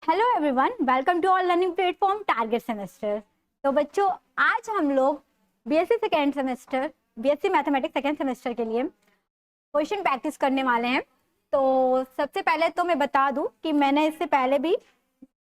Hello everyone, welcome to all learning platform target semester. तो बच्चों, आज हम लोग BSc second semester, BSc mathematics second semester के लिए क्वेश्चन प्रैक्टिस करने वाले हैं। तो सबसे पहले तो मैं बता दूं कि मैंने इससे पहले भी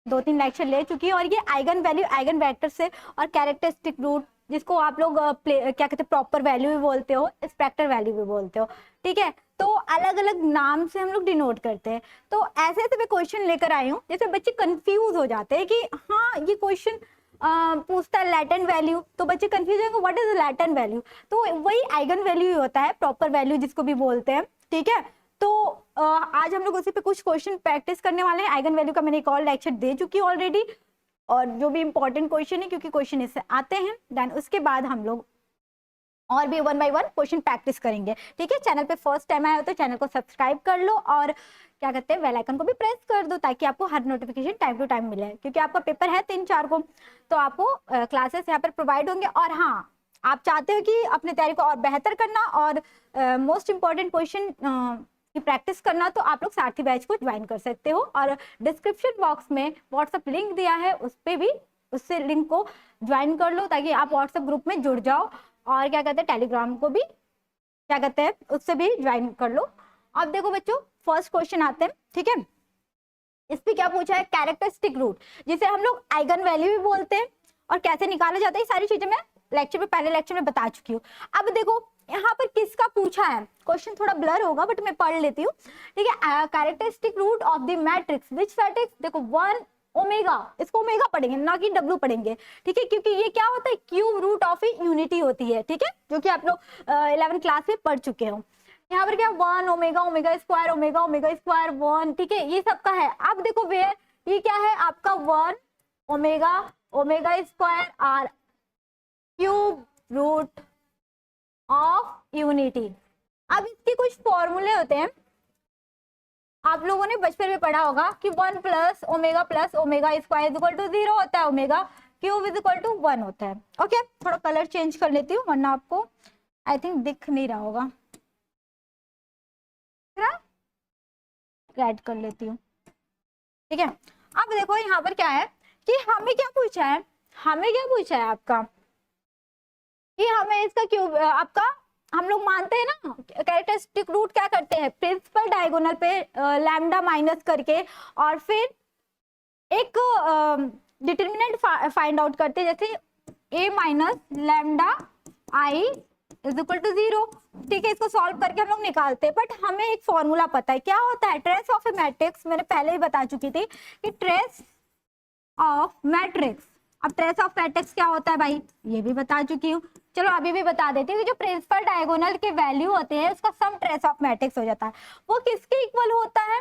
2-3 लेक्चर ले चुकी हूँ और ये आइगन वैल्यू, आइगन वेक्टर से और कैरेक्टरिस्टिक रूट, जिसको आप लोग क्या कहते हैं, प्रॉपर वैल्यू भी बोलते हो, स्पेक्टर वैल्यू भी बोलते हो, ठीक है। तो अलग अलग नाम से हम लोग डिनोट करते हैं। तो ऐसे ऐसे मैं क्वेश्चन लेकर आई हूँ जैसे बच्चे कंफ्यूज हो जाते हैं कि हाँ ये क्वेश्चन पूछता है लैटेंट वैल्यू, तो बच्चे कंफ्यूज होंगे व्हाट इज लैटेंट वैल्यू। तो वही आइगन वैल्यू ही होता है, प्रॉपर वैल्यू जिसको भी बोलते हैं, ठीक है। तो आज हम लोग उसी पे कुछ क्वेश्चन प्रैक्टिस करने वाले हैं। आइगन वैल्यू का मैंने एक और लेक्चर दे चुकी हूँ ऑलरेडी, और जो भी इंपॉर्टेंट क्वेश्चन है क्योंकि क्वेश्चन इससे आते हैं। देन उसके बाद हम लोग और भी 1 बाय 1 क्वेश्चन प्रैक्टिस करेंगे, ठीक है। चैनल पे फर्स्ट टाइम आए हो तो चैनल को सब्सक्राइब कर लो और क्या कहते हैं, बेल आइकन को भी प्रेस कर दो ताकि आपको हर नोटिफिकेशन टाइम टू टाइम मिले, क्योंकि आपका पेपर है 3-4 को, तो आपको क्लासेस यहाँ पर प्रोवाइड होंगे। और हाँ, आप चाहते हो कि अपनी तैयारी को और बेहतर करना और मोस्ट इंपॉर्टेंट क्वेश्चन की प्रैक्टिस करना, तो आप लोग सारथी बैच को ज्वाइन कर सकते हो। और डिस्क्रिप्शन बॉक्स में व्हाट्सएप लिंक दिया है, उस पर भी उससे लिंक को ज्वाइन कर लो ताकि आप व्हाट्सएप ग्रुप में जुड़ जाओ। और क्या कहते हैं, टेलीग्राम को भी क्या कहते हैं, उससे भी ज्वाइन कर लो। अब देखो बच्चों, फर्स्ट क्वेश्चन आते हैं, ठीक है। इस पे क्या पूछा है, कैरेक्टरिस्टिक रूट, जिसे हम लोग आइगन वैल्यू भी बोलते हैं, और कैसे निकाला जाता है, सारी चीजें मैं लेक्चर में, पहले लेक्चर में बता चुकी हूँ। अब देखो यहाँ पर किसका पूछा है, क्वेश्चन थोड़ा ब्लर होगा बट मैं पढ़ लेती हूँ, ठीक है। Characteristic root of the matrix which matrix, देखो 1 ओमेगा, इसको ओमेगा पढ़ेंगे ना कि डब्ल्यू पढ़ेंगे, ठीक है, क्योंकि ये क्या होता है, क्यूब रूट ऑफ यूनिटी होती है, ठीक है, जो कि आप लोग 11th क्लास में पढ़ चुके हो। यहाँ पर क्या 1 omega, omega square, omega, omega square 1, ठीक है, ये सबका है। अब देखो वेयर, ये क्या है आपका 1 omega, omega square are cube root of unity. अब इसके कुछ फॉर्मूले होते हैं, आप लोगों ने बचपन में पढ़ा होगा कि 1 plus omega square is equal to 0 होता है, omega cube is equal to 1 होता है। ओके, थोड़ा कलर चेंज कर लेती हूँ वरना आपको आई थिंक दिख नहीं रहा होगा, रेड कर लेती हूँ, ठीक है। अब देखो यहाँ पर क्या है कि हमें क्या पूछा है, हमें क्या पूछा है आपका कि हमें इसका क्यूब, आपका हम लोग मानते हैं ना, कैरेक्टरिस्टिक रूट क्या करते हैं, प्रिंसिपल डायगोनल पे लैम्डा माइनस करके और फिर एक डिटर्मिनेंट फाइंड आउट करते हैं, जैसे a minus lambda I is equal to 0, ठीक है। इसको सॉल्व करके हम लोग निकालते हैं, बट हमें एक फॉर्मूला पता है, क्या होता है, ट्रेस ऑफ ए मैट्रिक्स, मैंने पहले ही बता चुकी थी कि ट्रेस ऑफ मैट्रिक्स। अब ट्रेस ऑफ मैट्रिक्स क्या होता है भाई, ये भी बता चुकी हूँ, चलो अभी भी बता देती हूँ। जो प्रिंसिपल डायगोनल के वैल्यू होते हैं उसका सम ट्रेस ऑफ मैट्रिक्स हो जाता है। वो किसके इक्वल होता है,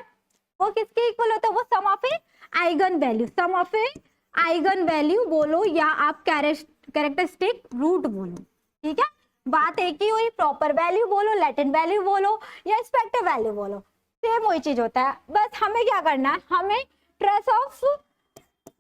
वो किसके इक्वल होता है, वो sum of A eigen value, sum of A eigen value बोलो या आप कैरेक्टरिस्टिक रूट बोलो, ठीक है। बात एक ही हुई, प्रॉपर वैल्यू बोलो, लैटेंट वैल्यू बोलो या स्पेक्टर वैल्यू बोलो, सेम वही चीज होता है। बस हमें क्या करना है, हमें ट्रेस ऑफ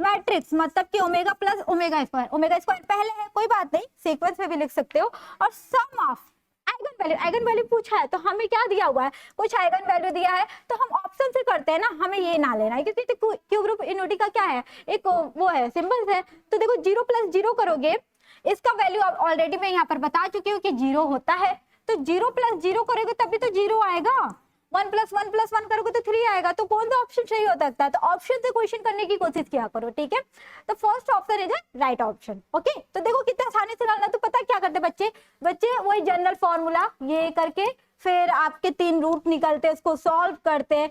मैट्रिक्स, मतलब कि ओमेगा प्लस ओमेगा स्क्वायर पहले है, कोई बात नहीं, सीक्वेंस में भी लिख सकते हो, और सम ऑफ आइगन वैल्यू पूछा है तो हमें क्या दिया हुआ है, कुछ आइगन वैल्यू दिया है, तो हम ऑप्शन से करते हैं ना, हमें ये ना लेना है, क्योंकि क्यूब रूट यूनिटी का क्या है, एक वो है, सिंबल्स है। तो देखो 0 प्लस 0 करोगे, इसका वैल्यू ऑलरेडी मैं यहाँ पर बता चुकी हूँ कि 0 होता है, तो 0 प्लस 0 करोगे तभी तो 0 आएगा, 1 प्लस 1 प्लस 1 करोगे तो 3 आएगा। तो कौन सा ऑप्शन सही हो सकता है, तो ऑप्शन से क्वेश्चन करने की कोशिश किया करो, ठीक है। तो first option is right option, okay. तो देखो कितना आसानी से डालना, तो पता क्या करते बच्चे वही जनरल फॉर्मूला ये करके फिर आपके 3 रूट निकलते, उसको सॉल्व करते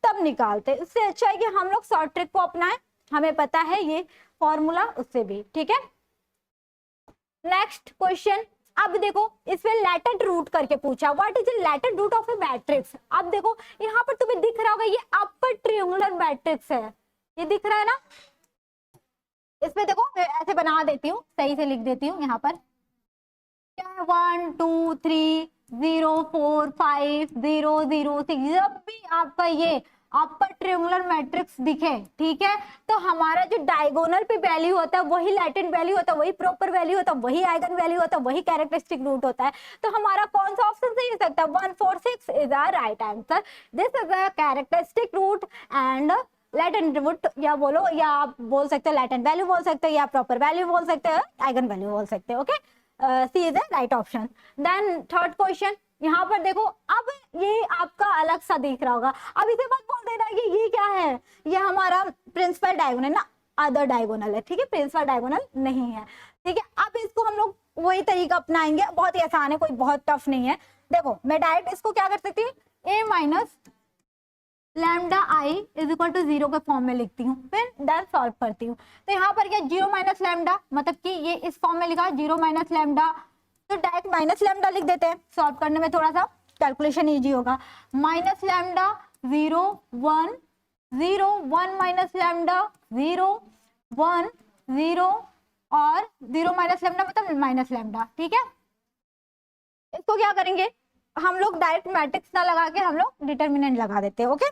तब निकालते। इससे अच्छा है कि हम लोग शॉर्ट ट्रिक को अपनाएं, हमें पता है ये फॉर्मूला उससे भी, ठीक है। नेक्स्ट क्वेश्चन, अब देखो इसमें लैटेंट रूट करके पूछा, what is the latent root of a matrix. अब देखो यहाँ पर तुम्हें दिख रहा होगा, ये अपर ट्रायंगुलर मैट्रिक्स है, ये दिख रहा है ना। इसमें देखो मैं ऐसे बना देती हूँ, सही से लिख देती हूँ, यहाँ पर क्या है 1 2 3 0 4 5 0 0 6, जब भी आपका ये अपर ट्रायंगुलर मैट्रिक्स दिखे, ठीक है, तो हमारा जो डायगोनल पे वैल्यू होता है वही लैटेंट वैल्यू होता है, वही प्रॉपर वैल्यू होता है, वही आइगन वैल्यू होता है, वही कैरेक्टरिस्टिक रूट होता है। तो हमारा कौन सा ऑप्शन सही हो सकता है, 1 4 6 is our right answer. This is a characteristic root and latent attribute या बोलो, या आप बोल सकते हो लेटेंट वैल्यू बोल सकते हो, या प्रॉपर वैल्यू बोल सकते हो, आइगन वैल्यू बोल सकते हो। Okay, C is the right option. Then third question, यहाँ पर देखो, अब ये आपका अलग सा दिख रहा होगा, अब इसे मत बोल देना कि ये क्या है, ये हमारा प्रिंसिपल डायगोनल ना, अदर डायगोनल है, ठीक है, प्रिंसिपल डायगोनल नहीं है, ठीक है। अब इसको हम लोग वही तरीका अपनाएंगे, बहुत ही आसान है, कोई बहुत टफ नहीं है। देखो मैं डायरेक्ट इसको क्या कर सकती हूँ, a minus lambda I is equal to 0 के फॉर्म में लिखती हूँ, फिर देन सॉल्व करती हूँ। तो यहाँ पर क्या 0 माइनस लैम्डा, मतलब कि ये इस फॉर्म में लिखा 0 माइनस लैम्डा, तो डायरेक्ट माइनस लैम्डा लिख देते हैं, सॉल्व करने में थोड़ा सा कैलकुलेशन इजी होगा। माइनस लैम्डा 0 1 0 1 माइनस लैम्डा 0 1 0 और 0 माइनस लैम्डा मतलब माइनस लैम्डा, ठीक है। इसको क्या करेंगे हम लोग, डायरेक्ट मैट्रिक्स ना लगा के हम लोग डिटर्मिनेंट लगा देते हैं। ओके,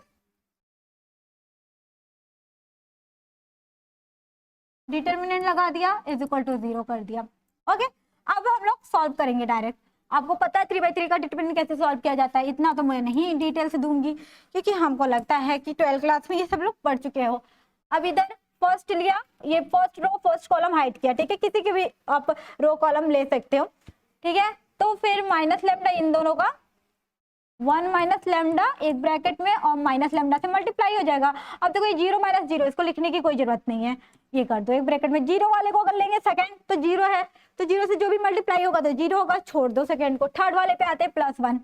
डिटर्मिनेंट लगा दिया, इज इक्वल टू 0 कर दिया। ओके, अब हम लोग सॉल्व करेंगे डायरेक्ट। आपको पता है 3/3 का डिटर्मिनेंट कैसे सॉल्व किया जाता है, इतना तो मैं नहीं डिटेल से दूंगी, क्योंकि हमको लगता है कि 12th क्लास में ये सब लोग पढ़ चुके हो। अब इधर फर्स्ट लिया, ये first row first column hide किया, ठीक है, किसी की भी आप रो कॉलम ले सकते हो, ठीक है। तो फिर माइनस लैम्डा इन दोनों का 1 माइनस लैम्डा एक ब्रैकेट में और माइनस लैम्डा से मल्टीप्लाई हो जाएगा। अब देखो ये 0 माइनस 0, इसको लिखने की कोई जरूरत नहीं है, ये कर दो एक ब्रैकेट में। 0 वाले को अगर लेंगे सेकंड तो 0 है, तो 0 से जो भी मल्टीप्लाई होगा तो 0 होगा, छोड़ दो सेकंड को। थर्ड वाले पे आते हैं +1,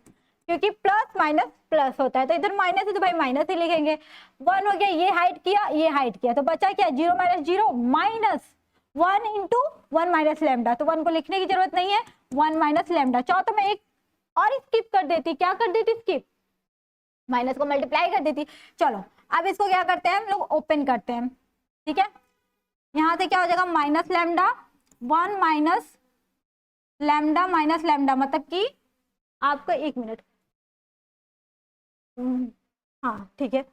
क्योंकि प्लस माइनस प्लस होता है, तो इधर माइनस है तो भाई माइनस ही लिखेंगे। 1 हो गया, ये हाइड किया ये हाइड किया, तो बचा क्या 0 minus 0 minus 1 into 1 minus lambda, तो 1 को लिखने की जरूरत नहीं है, 1 माइनस लैम्डा। चौथा में एक और स्किप कर देती, क्या कर देती स्किप, माइनस को मल्टीप्लाई कर देती। चलो अब इसको क्या करते हैं हम लोग, ओपन करते हैं, ठीक है। यहां से क्या हो जाएगा, माइनस लैम्डा 1 माइनस लैम्डा मतलब कि आपको 1 मिनट, हाँ ठीक है,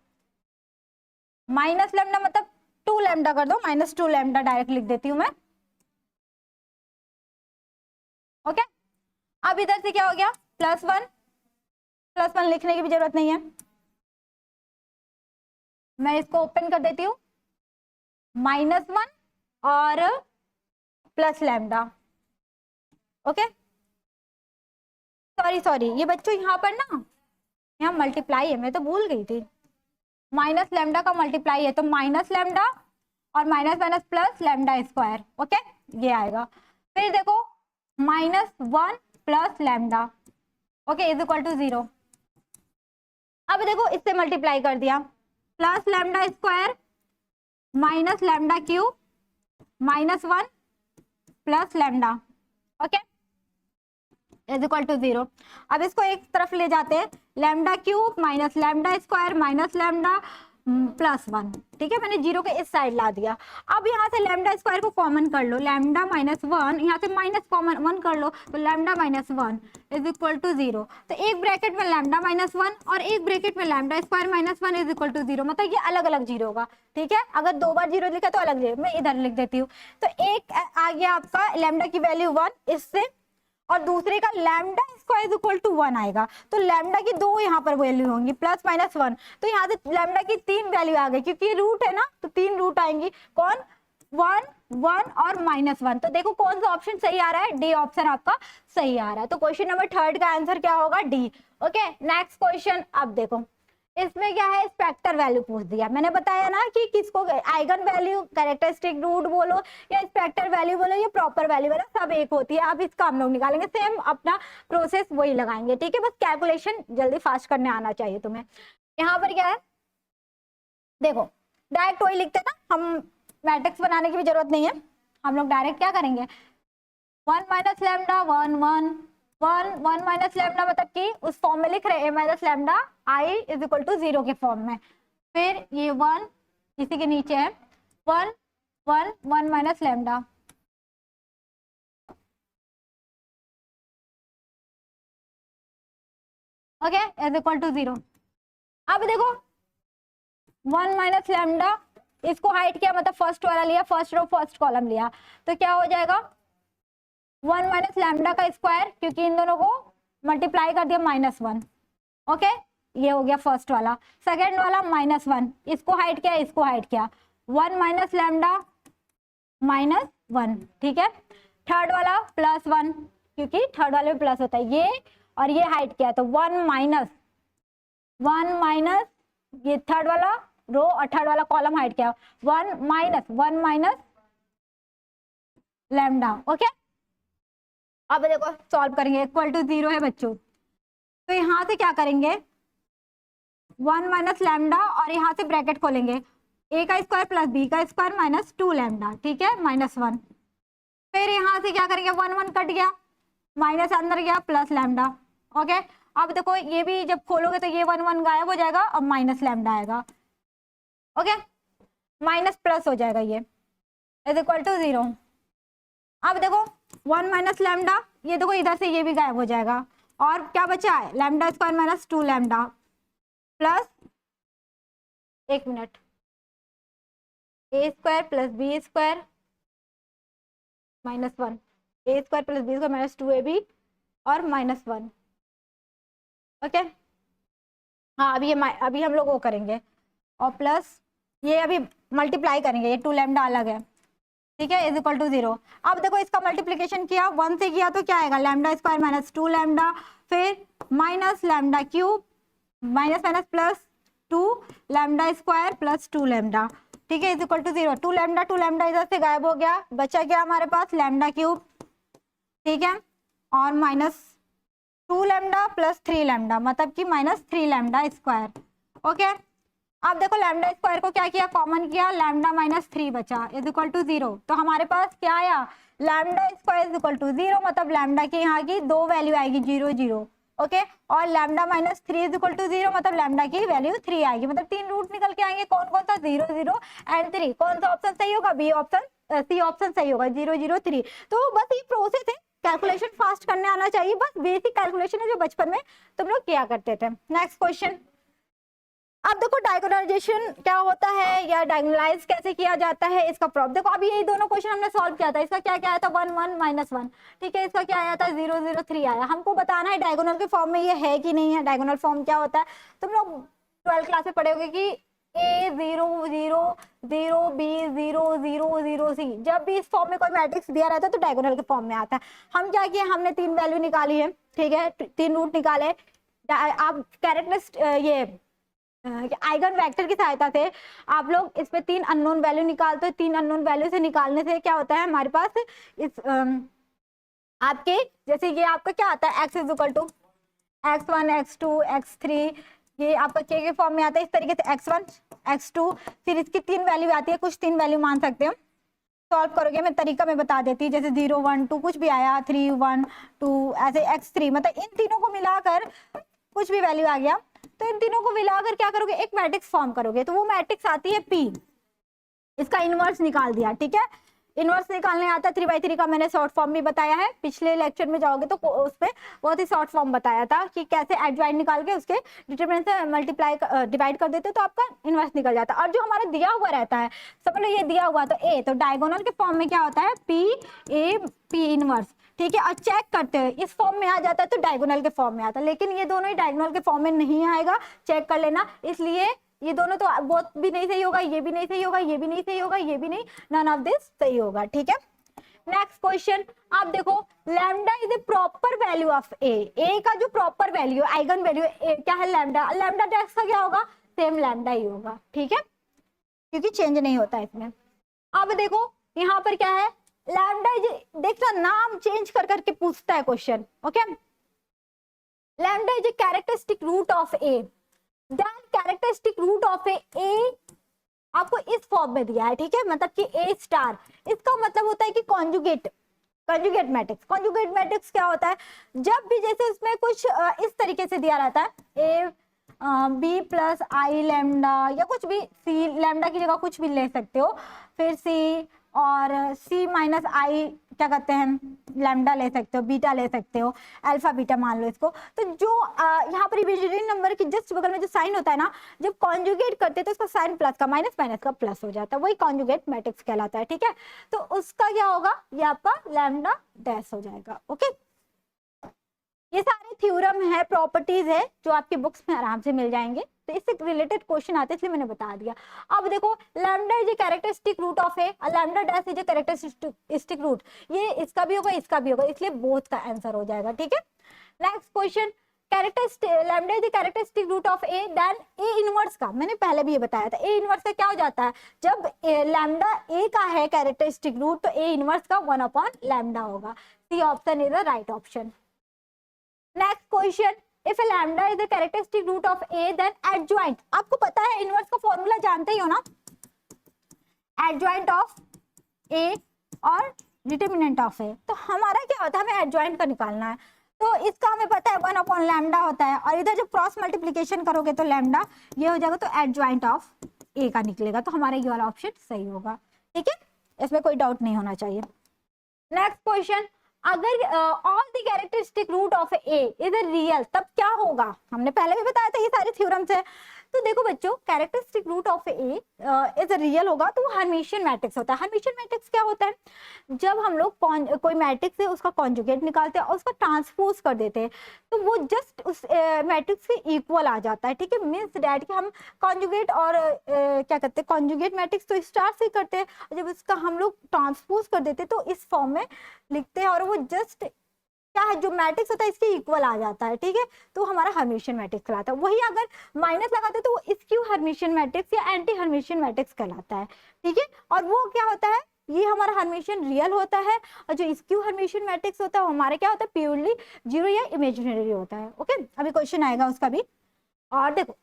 माइनस लैम्डा मतलब 2 लैम्डा कर दो, -2 लैम्डा डायरेक्ट लिख देती हूँ मैं। ओके, अब इधर से क्या हो गया, +1 लिखने की भी जरूरत नहीं है, मैं इसको ओपन कर देती हूँ, -1 और प्लस लैम्डा। ओके, सॉरी ये बच्चों यहाँ पर ना, यहाँ मल्टीप्लाई है, मैं तो भूल गई थी, माइनस लैम्डा का मल्टीप्लाई है, तो माइनस लैम्डा और minus minus plus lambda square. Okay, ये आएगा। फिर देखो -1 plus lambda, okay, is equal to 0। अब देखो इससे मल्टीप्लाई कर दिया, plus lambda square minus lambda cube -1 plus lambda, okay, is equal to 0। अब इसको एक तरफ ले जाते हैं, lambda cube minus lambda square minus lambda +1, ठीक है, मैंने 0 के इस साइड ला दिया। अब यहाँ से लैम्डा स्क्वायर को कॉमन कर लो, लैम्डा -1 यहाँ से माइनस कॉमन 1 कर लो, तो लैम्डा -1 इज इक्वल टू 0। तो एक ब्रैकेट में लैम्डा -1 और एक ब्रैकेट में lambda square -1 is equal to 0, मतलब ये अलग अलग 0 होगा, ठीक है। अगर 2 बार 0 लिखा तो अलग 0, मैं इधर लिख देती हूँ। तो एक आ गया आपका लैम्डा की वैल्यू 1 इससे, और दूसरे का लैम्डा स्क्वायर इक्वल टू 1 आएगा, तो लैम्डा की 2 यहाँ पर वैल्यू होंगी +-1, तो यहाँ से लैम्डा की 3 वैल्यू आ गई, क्योंकि ये रूट है ना, तो 3 रूट आएंगी, कौन 1 1 और -1। तो देखो कौन सा ऑप्शन सही आ रहा है, डी ऑप्शन आपका सही आ रहा है। तो क्वेश्चन नंबर 3 का आंसर क्या होगा, डी। Okay, next question. अब देखो इसमें क्या है, स्पेक्टर वैल्यू पूछ दिया, मैंने बताया ना कि किसको आइगन वैल्यू, कैरेक्टरिस्टिक रूट बोलो या स्पेक्टर वैल्यू बोलो या प्रॉपर वैल्यू बोलो, सब एक होती है। अब इसका हम लोग निकालेंगे, सेम अपना प्रोसेस वही लगाएंगे, ठीक है, बस कैलकुलेशन जल्दी फास्ट करने आना चाहिए तुम्हें। यहाँ पर क्या है, देखो डायरेक्ट वही लिखते ना हम, मैट्रिक्स बनाने की भी जरूरत नहीं है, हम लोग डायरेक्ट क्या करेंगे, 1 माइनस लैम्डा 1 1 1 1 माइनस लैम्डा मतलब कि उस फॉर्म में लिख रहे हैं, minus lambda I is equal to 0 के फॉर्म में। फिर ये 1 इसी के नीचे है, 1 1 1 minus lambda, okay, is equal to 0। अब देखो 1 माइनस लैम्डा, इसको हाइट किया मतलब फर्स्ट वाला लिया, फर्स्ट रो फर्स्ट कॉलम लिया, तो क्या हो जाएगा 1 माइनस लैम्डा का स्क्वायर, क्योंकि इन दोनों को मल्टीप्लाई कर दिया -1, ओके, ये हो गया फर्स्ट वाला। सेकेंड वाला -1, इसको हाइड किया, इसको हाइड किया, 1 माइनस लैम्डा -1, ठीक है। थर्ड वाला +1, क्योंकि थर्ड वाले में प्लस होता है, ये और ये हाइड किया तो 1 माइनस ये थर्ड वाला रो और थर्ड वाला कॉलम हाइड किया, 1 माइनस लैम्डा। ओके, अब देखो सॉल्व करेंगे, इक्वल टू 0 है बच्चों, तो यहां से क्या करेंगे, 1 माइनस लैम्डा और यहाँ से ब्रैकेट खोलेंगे, a का स्क्वायर प्लस b का स्क्वायर माइनस 2 लैम्डा, ठीक है, -1। फिर यहाँ से क्या करेंगे, 1 1 कट गया, माइनस अंदर गया, प्लस लैम्डा। ओके, अब देखो ये भी जब खोलोगे तो ये 1 1 गायब हो जाएगा, अब माइनस लैम्डा आएगा। ओके, माइनस प्लस हो जाएगा, ये इज इक्वल टू 0। अब देखो 1 माइनस लैम्डा, ये देखो इधर से ये भी गायब हो जाएगा, और क्या बचा है, lambda square minus 2 lambda plus, एक minute, A square plus B square -1, A square plus B square minus 2ab और -1। ओके, हाँ अभी हम लोग वो करेंगे, और प्लस ये अभी मल्टीप्लाई करेंगे, ये 2 लैम्डा अलग है, ठीक है, इज इक्वल टू 0। अब देखो इसका मल्टीप्लीकेशन किया, 1 से किया तो क्या आएगा, लैम्डा स्क्वायर माइनस 2 लैम्डा, फिर minus lambda cube, minus minus plus 2 lambda square plus 2 lambda, ठीक है, इज इक्वल टू 0। 2 लैम्डा इधर से गायब हो गया, बचा क्या हमारे पास, लैम्डा क्यूब, ठीक है, और माइनस 2 लैम्डा प्लस 3 लैम्डा, मतलब कि -3 लैम्डा स्क्वायर। ओके, अब देखो लैम्डा स्क्वायर को क्या किया, कॉमन किया, लैम्डा -3 बचा, इज इक्वल टू 0। तो हमारे पास क्या आया, lambda square is equal to 0, मतलब लैम्डा की यहाँ की 2 वैल्यू आएगी, 0 0। ओके, और लैम्डा -3 इज इक्वल टू 0, मतलब लैम्डा की वैल्यू 3 आएगी, मतलब 3 रूट निकल के आएंगे, कौन कौन सा, 0 0 एंड 3। कौन सा ऑप्शन सही होगा, बी ऑप्शन, सी ऑप्शन सही होगा, 0 0 3। तो बस ये प्रोसेस है, कैलकुलेशन फास्ट करने आना चाहिए, बस बेसिक कैलकुलेशन है जो बचपन में तुम लोग किया करते थे। नेक्स्ट क्वेश्चन, अब देखो डायगोनलाइजेशन क्या होता है या डायगोनलाइज कैसे किया जाता है, इसका प्रॉब्लम देखो, अभी यही दोनों क्वेश्चन हमने सॉल्व किया था, इसका क्या क्या आया था, 1 1 -1, ठीक है, इसका क्या आया था, 0 0 3 आया। हमको बताना है डायगोनल के फॉर्म में ये है कि नहीं है। डायगोनल फॉर्म क्या होता है, तुम लोग 12th क्लास में पढ़े होगे कि a 0 0 0 b 0 0 0 c, जब भी इस फॉर्म में कोई मैट्रिक्स दिया रहता है तो डायगोनल के फॉर्म में आता है। हम क्या किए, हमने 3 वैल्यू निकाली है, ठीक है, 3 रूट निकाले, आप कैरेक्टरिस्ट ये आइगन वेक्टर की सहायता से आप लोग इस पे 3 अननोन वैल्यू निकालते हो। 3 अननोन वैल्यू से निकालने से क्या होता है हमारे पास, इस आपके जैसे ये आपका क्या आता है, x is equal to x1 x2 x3, ये आपका के फॉर्म में आता है, इस तरीके से x1 x2, फिर इसकी 3 वैल्यू आती है, कुछ 3 वैल्यू मान सकते हो। सॉल्व करोगे, मैं तरीका में बता देती, जैसे 0 1 2 कुछ भी आया, 3 1 2 ऐसे x3, मतलब इन तीनों को मिलाकर कुछ भी वैल्यू आ गया, तो इन तीनों को मिलाकर क्या करोगे, एक मैट्रिक्स फॉर्म करोगे, तो वो मैट्रिक्स आती है P। इसका इनवर्स निकाल दिया, ठीक है, इनवर्स निकालने आता है, 3/3 का मैंने शॉर्ट फॉर्म भी बताया है, पिछले लेक्चर में जाओगे तो उसपे बहुत ही शॉर्ट फॉर्म बताया था कि कैसे एडजॉइंट निकाल के उसके डिटरमिनेंट से मल्टीप्लाई डिवाइड कर देते हो तो आपका इनवर्स निकल जाता है। और जो हमारा दिया हुआ रहता है, समझ लो ये दिया हुआ तो ए, तो डायगोनल के फॉर्म में क्या होता है, P A P इनवर्स, ठीक है, और चेक करते हैं इस फॉर्म में आ जाता है तो डायगोनल के फॉर्म में आता है, लेकिन ये दोनों ही डायगोनल के फॉर्म में नहीं आएगा, चेक कर लेना। इसलिए ये दोनों तो बहुत भी नहीं सही होगा, ये भी नहीं सही होगा, ये भी नहीं सही होगा, ये भी नहीं, नन ऑफ दिस सही होगा, ठीक है। नेक्स्ट क्वेश्चन, आप देखो lambda is a proper value of A का जो प्रॉपर वैल्यू आइगन वैल्यू क्या है, लैम्डा, लैम्डा टैक्स का क्या होगा, सेम लैम्डा ही होगा, ठीक है, क्योंकि चेंज नहीं होता इसमें। अब देखो यहाँ पर क्या है, लैम्डा इज, देखना नाम चेंज कर करके पूछता है question, okay. Lambda is a characteristic root of A, that characteristic root of A आपको इस फॉर्म में दिया है, ठीक है, मतलब कि ए स्टार, इसका मतलब होता है कि कॉन्जुगेट मैट्रिक्स। कॉन्जुगेट मैट्रिक्स क्या होता है, जब भी जैसे उसमें कुछ इस तरीके से दिया रहता है, A B plus I lambda या कुछ भी, सी लैम्डा की जगह कुछ भी ले सकते हो, फिर सी और सी माइनस आई क्या कहते हैं, लैम्डा ले सकते हो, बीटा ले सकते हो, अल्फा बीटा मान लो इसको। तो जो यहाँ पर इमेजिनरी नंबर के जस्ट बगल में जो साइन होता है ना, जब कॉन्जुगेट करते हैं तो उसका साइन प्लस का माइनस, माइनस का प्लस हो जाता है, वही कॉन्जुगेट मैट्रिक्स कहलाता है, ठीक है। तो उसका क्या होगा, ये आपका लैम्डा डैश हो जाएगा, ओके। ये सारे थ्योरम है, प्रॉपर्टीज है जो आपके बुक्स में आराम से मिल जाएंगे, तो इससे रिलेटेड क्वेश्चन आते हैं इसलिए मैंने बता दिया। अब देखो lambda is a characteristic root of A, lambda dash is a characteristic root, ये इसका भी होगा इसका भी होगा, इसलिए बोथ का आंसर हो जाएगा। ठीक है, next question, characteristic lambda is the characteristic root of A then A inverse का, मैंने पहले भी ये बताया था। ए इनवर्स का क्या हो जाता है, जब लैम्डा ए का है कैरेक्टरिस्टिक रूट तो ए इनवर्स का 1/लैम्डा होगा। C option is the right option. Next question, if lambda is the characteristic root of A then adjoint, आपको पता है इनवर्स का फॉर्मूला जानते ही हो ना, एडजॉइंट ऑफ ए और डिटरमिनेंट ऑफ ए, तो हमारा क्या होता है, हमें एडजॉइंट का निकालना है, तो इसका हमें पता है 1/लैम्डा होता है, और इधर जब क्रॉस मल्टीप्लीकेशन करोगे तो लैम्डा ये हो जाएगा, तो एडजॉइंट ऑफ ए का निकलेगा, तो हमारा ये वाला ऑप्शन सही होगा। ठीक है, इसमें कोई डाउट नहीं होना चाहिए। नेक्स्ट क्वेश्चन, अगर all the characteristic root of A is a real, तब क्या होगा, हमने पहले भी बताया था, ये सारे थ्योरम्स है। तो देखो बच्चों, characteristic root of A is a real होगा तो वो हर्मिशियन मैट्रिक्स होता है। हर्मिशियन मैट्रिक्स क्या होता है, जब हम लोग कोई मैट्रिक्स है उसका कॉन्जुगेट निकालते हैं और उसका ट्रांसपोज कर देते हैं, तो वो जस्ट उस मैट्रिक्स के इक्वल आ जाता है। ठीक है, मीन्स डैट कि हम कॉन्जुगेट और क्या करते हैं, कॉन्जुगेट मैट्रिक्स तो स्टार से करते हैं, जब उसका हम लोग ट्रांसपोज कर देते हैं तो इस फॉर्म में लिखते हैं, और वो जस्ट क्या है, जो मैट्रिक्स होता है इसके इक्वल आ जाता है। ठीक है, तो हमारा हर्मिशियन मैट्रिक्स कहलाता है। वही अगर माइनस लगाते तो वो स्क्यू हर्मिशियन मैट्रिक्स या एंटी हर्मिशियन मैट्रिक्स कहलाता है। ठीक है, और वो क्या होता है, ये हमारा हर्मिशियन रियल होता है, और जो स्क्यू हर्मिशियन मैट्रिक्स होता है वो हमारा क्या होता है, प्योरली जीरो या इमेजिनरी होता है। ओके, अभी क्वेश्चन आएगा उसका भी। और देखो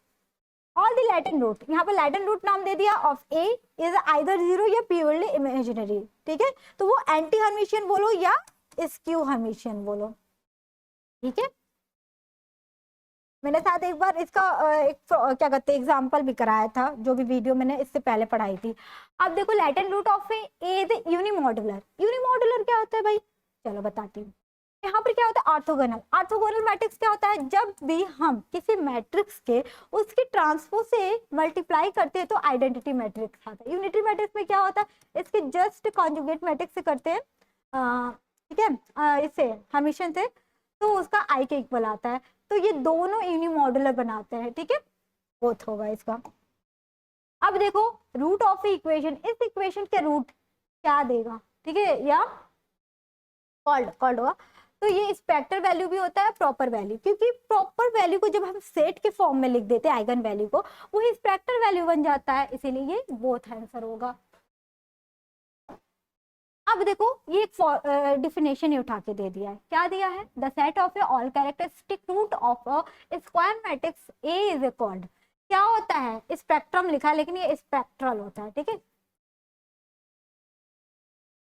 ऑल द लैटिन रूट, यहाँ पर लैटिन रूट नाम दे दिया of A is either zero या प्योरली इमेजिनरी। ठीक है, तो वो एंटी हर्मिशियन बोलो या स्क्यू हर्मिशियन बोलो। ठीक है, मैंने साथ एक बार इसका एक क्या कहते हैं एग्जांपल भी कराया था, जो भी वीडियो मैंने इससे पहले पढ़ाई थी। अब देखो latent root of A is unimodular. Unimodular क्या होता है भाई, चलो बताती हूँ। यहाँ पर क्या होता है, ऑर्थोगोनल। ऑर्थोगोनल मैट्रिक्स क्या होता है, जब भी हम किसी मैट्रिक्स के उसके ट्रांसपोज से मल्टीप्लाई करते हैं तो आइडेंटिटी मैट्रिक्स आता है। यूनिटरी मैट्रिक्स में क्या होता है, इसके जस्ट कॉन्जुगेट मैट्रिक्स से करते हैं, ठीक है, इससे हर्मिशियन से, तो उसका आई के इक्वल आता है, तो ये दोनों यूनिमॉड्यूलर बनाते हैं। ठीक है, बोथ होगा इसका। अब देखो रूट ऑफ इक्वेशन, इस इक्वेशन के रूट क्या देगा, ठीक है, या कॉल्ड होगा, तो ये स्पेक्टर वैल्यू भी होता है प्रॉपर वैल्यू, क्योंकि प्रॉपर वैल्यू को जब हम सेट के फॉर्म में लिख देते हैं आइगन वैल्यू को, वही स्पेक्टर वैल्यू बन जाता है, इसीलिए ये बोथ आंसर होगा। अब देखो ये एक डिफिनेशन ही उठा के दे दिया है, क्या दिया है, the set of a all characteristic root of a square matrix A is called, क्या होता है, स्पेक्ट्रम लिखा है लेकिन ये स्पेक्ट्रल होता है। ठीक है,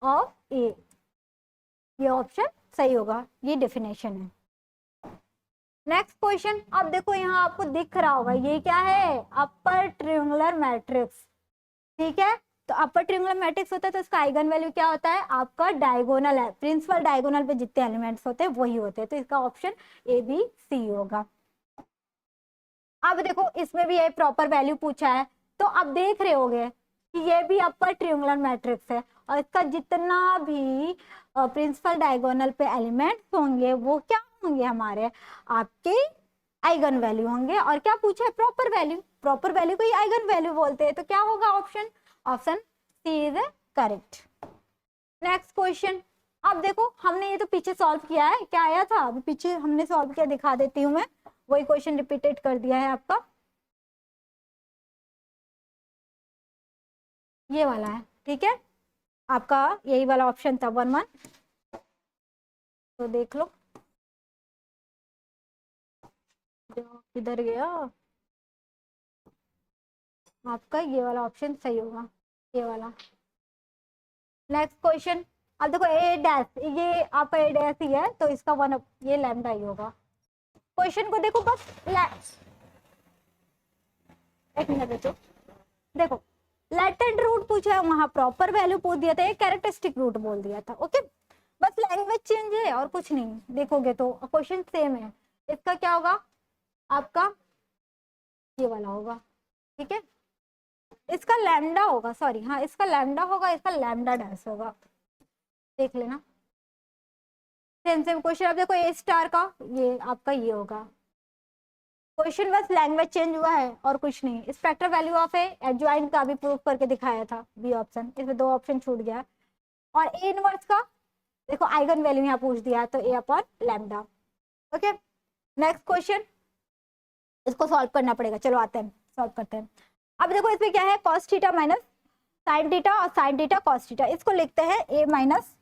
ऑफ ए, ये ऑप्शन सही होगा, ये डेफिनेशन है। नेक्स्ट क्वेश्चन, अब देखो यहाँ आपको दिख रहा होगा ये क्या है, अपर ट्रायंगुलर मैट्रिक्स। ठीक है, तो अपर ट्रायंगुलर मैट्रिक्स होता है तो इसका आइगन वैल्यू क्या होता है, आपका डायगोनल है, प्रिंसिपल डायगोनल पे जितने एलिमेंट्स होते हैं वही होते हैं, तो इसका ऑप्शन ए बी सी होगा। अब देखो इसमें भी ये प्रॉपर वैल्यू पूछा है, तो अब देख रहे होगे कि ये भी अपर ट्रायंगुलर मैट्रिक्स है, और इसका जितना भी प्रिंसिपल डायगोनल पे एलिमेंट्स होंगे वो क्या होंगे, हमारे आपके आइगन वैल्यू होंगे। और क्या पूछा है, प्रॉपर वैल्यू, प्रॉपर वैल्यू को ही आइगन वैल्यू बोलते हैं, तो क्या होगा option, option C is correct. Next question, अब देखो हमने ये तो पीछे सॉल्व किया है, क्या आया था अभी पीछे हमने सॉल्व किया, दिखा देती हूँ मैं, वही क्वेश्चन रिपीटेड कर दिया है आपका, ये वाला है। ठीक है, आपका यही वाला ऑप्शन था 1 1, तो देख लो किधर गया, आपका ये वाला ऑप्शन सही होगा, ये वाला। नेक्स्ट क्वेश्चन, अब देखो ए डैश, ये आपका ए डैश ही है तो इसका वन ये लैम्डा ही होगा। क्वेश्चन को देखो बस, एक मिनट बच्चों, देखो लैटेंट रूट पूछा है, वहां प्रॉपर वैल्यू पूछ दिया था, एक कैरेक्टरिस्टिक रूट बोल दिया था। ओके, बस लैंग्वेज चेंज है और कुछ नहीं, देखोगे तो क्वेश्चन सेम है। इसका क्या होगा, आपका ये वाला होगा। ठीक है, इसका लैम्डा होगा, सॉरी हाँ इसका लैम्डा होगा, इसका लैम्डा डैश होगा, देख लेना सेम क्वेश्चन। अब देखो ए स्टार का ये आपका ये होगा क्वेश्चन, बस लैंग्वेज चेंज हुआ है और कुछ नहीं। Spectral value of A adjoint का भी प्रूफ करके दिखाया था, बी ऑप्शन, इसमें 2 ऑप्शन छूट गया। और ए इनवर्स का देखो आइगन वैल्यू यहाँ पूछ दिया है, तो A upon lambda. Okay, next question, इसको सॉल्व करना पड़ेगा। चलो आते हैं, सॉल्व करते हैं। अब देखो इसमें क्या है, cos theta minus sine theta और साइन थीटा कॉस थीटा, इसको लिखते हैं A minus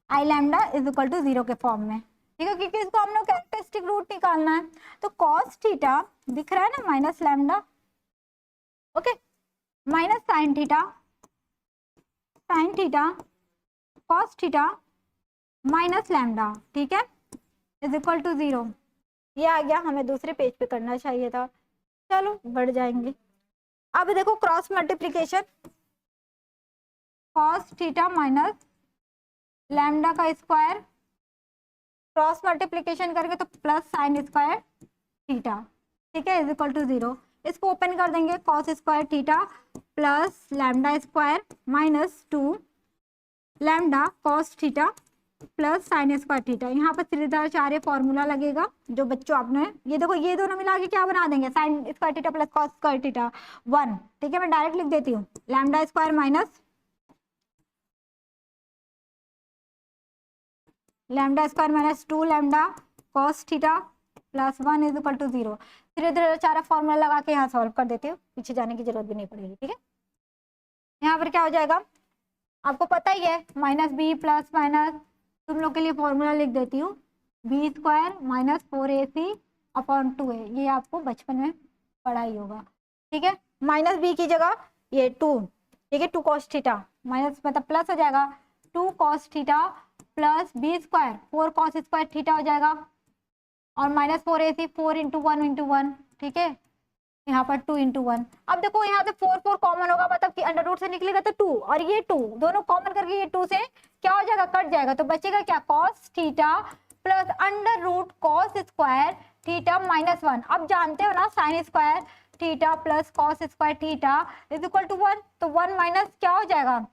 I lambda is equal to 0 के फॉर्म में, ठीक है, क्योंकि इसको हम लोग कैरेक्टरिस्टिक रूट निकालना है। तो कॉस थीटा दिख रहा है ना minus lambda, okay, minus sine theta cos theta minus lambda, ठीक है, इज इक्वल टू 0। ये आ गया, हमें दूसरे पेज पे करना चाहिए था। चलो बढ़ जाएंगे। अब देखो cross multiplication, cos theta minus lambda का स्क्वायर, क्रॉस मल्टीप्लीकेशन करके तो प्लस साइन स्क्वायर थीटा, ठीक है, इज इक्वल टू 0। इसको ओपन कर देंगे, cos square theta plus lambda square minus 2 lambda cos theta plus sign square theta. यहाँ पर त्रिदाचार्य फॉर्मूला लगेगा जो बच्चों आपने, ये देखो ये दोनों मिला के क्या बना देंगे, sine square theta plus cos square theta 1, ठीक है, मैं डायरेक्ट लिख देती हूँ, lambda square minus lambda square minus 2 lambda cos theta plus 1 is equal to 0। धीरे धीरे सारा फॉर्मूला लगा के यहाँ सॉल्व कर देती हूँ, पीछे जाने की जरूरत भी नहीं पड़ेगी, ठीक है। यहाँ पर क्या हो जाएगा, आपको पता ही है, माइनस बी प्लस माइनस, तुम लोग के लिए फॉर्मूला लिख देती हूँ, B square minus 4ac upon 2a, ये आपको बचपन में पढ़ा ही होगा, ठीक है। माइनस बी की जगह ये 2, ठीक है, 2 कॉस थीटा माइनस मतलब प्लस हो जाएगा 2 cos theta plus B square 4 cos square theta हो जाएगा, और माइनस 4ac 4 इंटू 1 इंटू 1, ठीक है, यहाँ पर 2 इंटू 1। अब देखो यहाँ से 4 कॉमन होगा, मतलब कि अंडर रूट से निकलेगा तो 2, और ये 2 दोनों कॉमन करके ये 2 से क्या हो जाएगा, कट जाएगा, तो बचेगा क्या, cos theta plus under root cos square theta minus 1। अब जानते हो ना sine square theta plus cos square theta is equal to 1, तो 1 माइनस क्या हो जाएगा,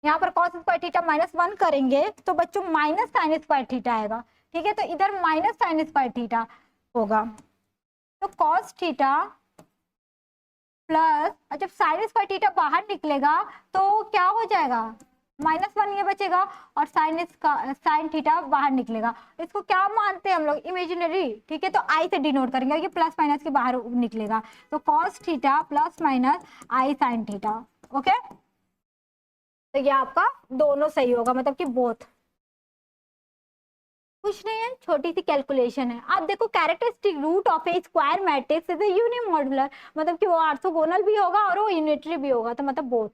यहाँ पर कॉस स्क्वायर थीटा माइनस 1 करेंगे तो बच्चों माइनस साइन स्क्वायर थीटा आएगा, ठीक है, तो इधर माइनस साइन स्क्वायर थीटा होगा, तो कॉस थीटा प्लस, जब साइन स्क्वायर थीटा बाहर निकलेगा तो क्या हो जाएगा, -1 ये बचेगा, और साइन थीटा बाहर निकलेगा। इसको क्या मानते हैं हम लोग, इमेजिनरी, ठीक है, तो आई से डिनोट करेंगे, ये प्लस माइनस के बाहर निकलेगा, तो कॉस थीटा प्लस माइनस आई साइन थीटा, ओके, तो ये आपका दोनों सही होगा, मतलब कि बोथ। कुछ नहीं है, छोटी सी कैलकुलेशन है। आप देखो characteristic root of A square matrix is a unimodular, मतलब कि वो ऑर्थोगोनल भी होगा और वो यूनिटरी भी होगा, तो मतलब बोथ।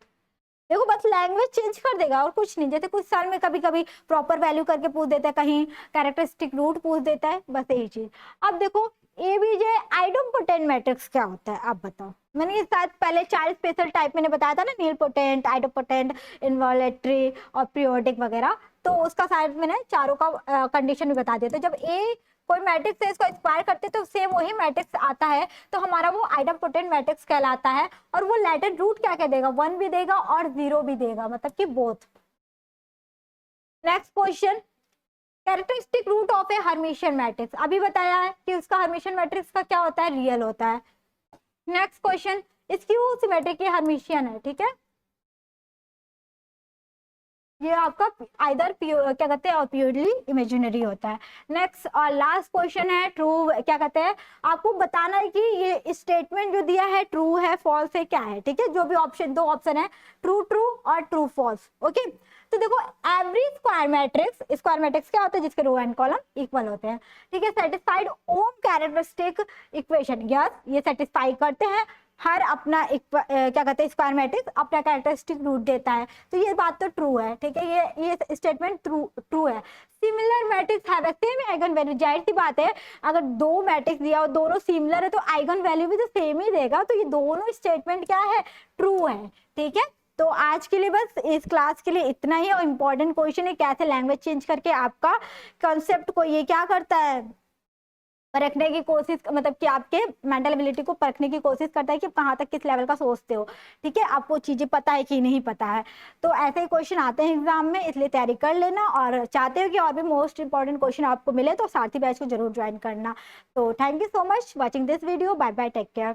देखो बस लैंग्वेज चेंज कर देगा और कुछ नहीं, जैसे कुछ साल में कभी कभी प्रॉपर वैल्यू करके पूछ देता है, कहीं कैरेक्टरिस्टिक रूट पूछ देता है, बस यही चीज। अब देखो एबीजे आइडोम्पोटेंट मैट्रिक्स क्या होता है, आप बताओ। मैंने ये शायद पहले 4 स्पेशल टाइप मैंने बताया था ना, नीलपोटेंट, आइडोपोटेंट, इनवॉलेटरी और पीरियोडिक वगैरह, तो उसका शायद मैंने चारों का कंडीशन भी बता दिया था। जब ए कोई मैट्रिक्स है, इसको स्क्वायर करते तो सेम वही मैट्रिक्स आता है, तो हमारा वो आइडोम्पोटेंट मैट्रिक्स कहलाता है, और वो लैटेंट रूट क्या क्या देगा, 1 भी देगा और 0 भी देगा, मतलब कि both. Next question, characteristic root of A Hermitian matrix, अभी बताया है कि उसका हर्मिशियन मैट्रिक्स का क्या होता है, रियल होता है। नेक्स्ट क्वेश्चन, स्क्यू सिमेट्रिक ये हर्मिशियन है, ठीक है, ये आपका आइदर क्या कहते हैं प्योरली इमेजिनरी होता है। नेक्स्ट और लास्ट क्वेश्चन है ट्रू, क्या कहते हैं, आपको बताना है कि ये स्टेटमेंट जो दिया है ट्रू है फॉल्स है क्या है, ठीक है, जो भी ऑप्शन 2 ऑप्शन है, ट्रू ट्रू और ट्रू फॉल्स, ओके। तो देखो एवरी स्क्वायर मैट्रिक्स क्या होता है, जिसके रो एंड कॉलम इक्वल होते हैं, ठीक है, सेटिस्फाइड ओम कैरेक्टरिस्टिक इक्वेशन, यस ये सेटिस्फाई करते हैं, हर अपना क्या कहते हैं स्क्वायर मैट्रिक्स अपना कैरेक्टरिस्टिक रूट देता है, तो ये बात तो ट्रू है, ठीक है, ये स्टेटमेंट ट्रू है। Similar matrix have same eigen value, जाहिर सी बात है, अगर 2 मैट्रिक्स दिया और दोनों सिमिलर है तो आइगन वैल्यू भी तो सेम ही देगा, तो ये दोनों स्टेटमेंट क्या है, ट्रू है, ठीक है। तो आज के लिए बस इस क्लास के लिए इतना ही, और इम्पोर्टेंट क्वेश्चन है कैसे लैंग्वेज चेंज करके आपका कॉन्सेप्ट को ये क्या करता है, परखने की कोशिश, मतलब कि आपके मेंटल एबिलिटी को परखने की कोशिश करता है कि आप कहाँ तक किस लेवल का सोचते हो। ठीक है, आपको चीजें पता है कि नहीं पता है। तो ऐसे ही क्वेश्चन आते हैं एग्जाम में, इसलिए तैयारी कर लेना। और चाहते हो कि और भी मोस्ट इंपॉर्टेंट क्वेश्चन आपको मिले तो सारथी बैच को जरूर ज्वाइन करना। तो thank you so much watching this video. Bye bye, take care.